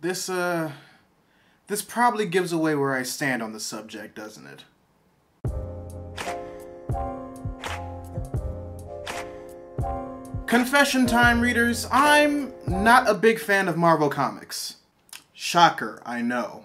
This probably gives away where I stand on the subject, doesn't it? Confession time, readers. I'm not a big fan of Marvel Comics. Shocker, I know.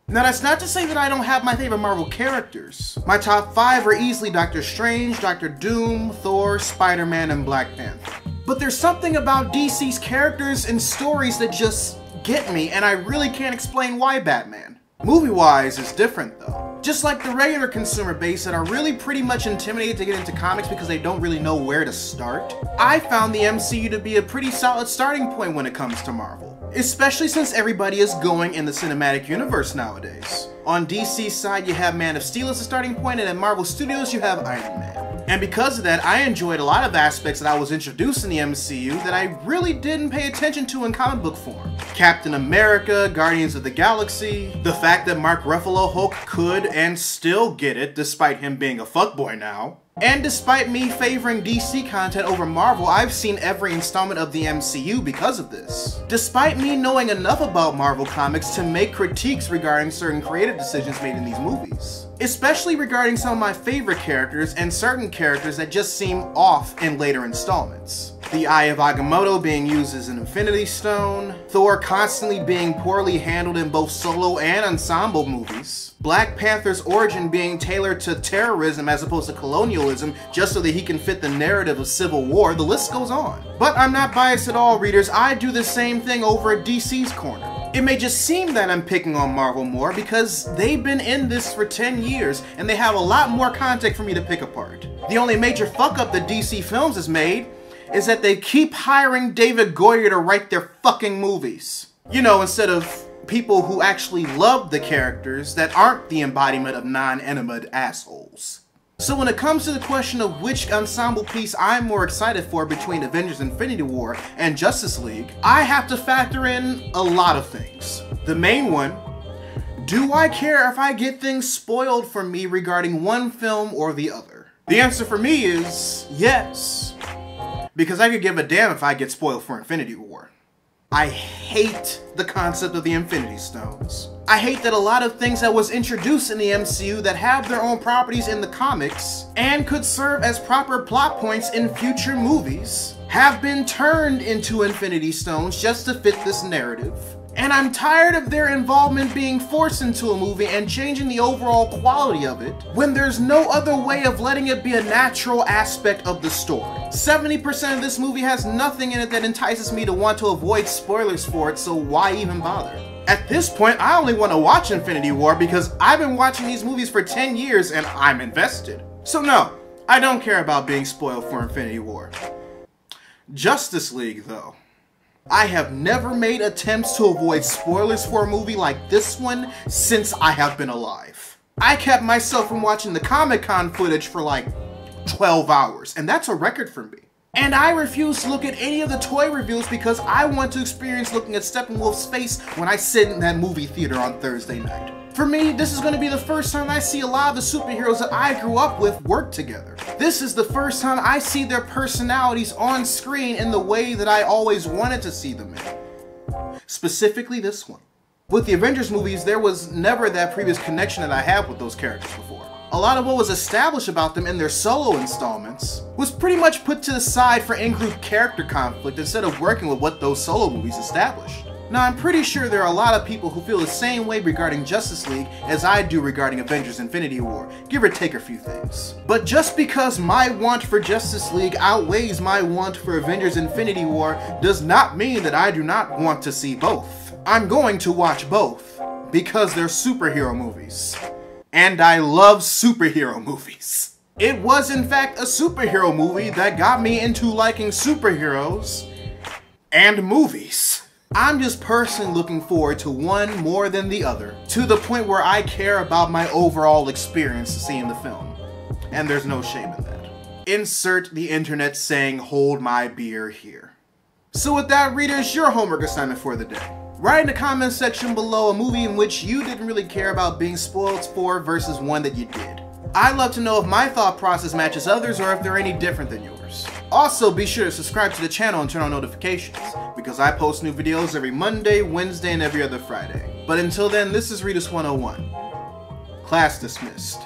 Now that's not to say that I don't have my favorite Marvel characters. My top 5 are easily Doctor Strange, Doctor Doom, Thor, Spider-Man, and Black Panther. But there's something about DC's characters and stories that just get me, and I really can't explain why Batman. Movie-wise, it's different though. Just like the regular consumer base that are really pretty much intimidated to get into comics because they don't really know where to start, I found the MCU to be a pretty solid starting point when it comes to Marvel. Especially since everybody is going in the cinematic universe nowadays. On DC's side, you have Man of Steel as a starting point, and at Marvel Studios, you have Iron Man. And because of that, I enjoyed a lot of aspects that I was introduced in the MCU that I really didn't pay attention to in comic book form. Captain America, Guardians of the Galaxy, the fact that Mark Ruffalo Hulk could and still get it despite him being a fuckboy now. And despite me favoring DC content over Marvel, I've seen every installment of the MCU because of this. Despite me knowing enough about Marvel comics to make critiques regarding certain creative decisions made in these movies. Especially regarding some of my favorite characters and certain characters that just seem off in later installments. The Eye of Agamotto being used as an Infinity Stone, Thor constantly being poorly handled in both solo and ensemble movies, Black Panther's origin being tailored to terrorism as opposed to colonialism just so that he can fit the narrative of Civil War, the list goes on. But I'm not biased at all, readers. I do the same thing over at DC's corner. It may just seem that I'm picking on Marvel more because they've been in this for 10 years and they have a lot more content for me to pick apart. The only major fuck up that DC Films has made is that they keep hiring David Goyer to write their fucking movies. You know, instead of people who actually love the characters that aren't the embodiment of non-animate assholes. So when it comes to the question of which ensemble piece I'm more excited for between Avengers Infinity War and Justice League, I have to factor in a lot of things. The main one, do I care if I get things spoiled for me regarding one film or the other? The answer for me is yes. Because I could give a damn if I get spoiled for Infinity War. I hate the concept of the Infinity Stones. I hate that a lot of things that was introduced in the MCU that have their own properties in the comics and could serve as proper plot points in future movies have been turned into Infinity Stones just to fit this narrative. And I'm tired of their involvement being forced into a movie and changing the overall quality of it when there's no other way of letting it be a natural aspect of the story. 70% of this movie has nothing in it that entices me to want to avoid spoilers for it, so why even bother? At this point, I only want to watch Infinity War because I've been watching these movies for 10 years and I'm invested. So no, I don't care about being spoiled for Infinity War. Justice League, though. I have never made attempts to avoid spoilers for a movie like this one since I have been alive. I kept myself from watching the Comic-Con footage for like 12 hours, and that's a record for me. And I refuse to look at any of the toy reviews because I want to experience looking at Steppenwolf's face when I sit in that movie theater on Thursday night. For me, this is going to be the first time I see a lot of the superheroes that I grew up with work together. This is the first time I see their personalities on screen in the way that I always wanted to see them in. Specifically this one. With the Avengers movies, there was never that previous connection that I had with those characters before. A lot of what was established about them in their solo installments was pretty much put to the side for in-group character conflict instead of working with what those solo movies established. Now, I'm pretty sure there are a lot of people who feel the same way regarding Justice League as I do regarding Avengers Infinity War, give or take a few things. But just because my want for Justice League outweighs my want for Avengers Infinity War does not mean that I do not want to see both. I'm going to watch both, because they're superhero movies. And I love superhero movies. It was in fact a superhero movie that got me into liking superheroes and movies. I'm just personally looking forward to one more than the other, to the point where I care about my overall experience seeing the film. And there's no shame in that. Insert the internet saying, "Hold my beer" here. So with that, readers, your homework assignment for the day. Write in the comment section below a movie in which you didn't really care about being spoiled for versus one that you did. I'd love to know if my thought process matches others or if they're any different than yours. subscribers. Also, be sure to subscribe to the channel and turn on notifications, because I post new videos every Monday, Wednesday, and every other Friday. But until then, this is Readus 101. Class dismissed.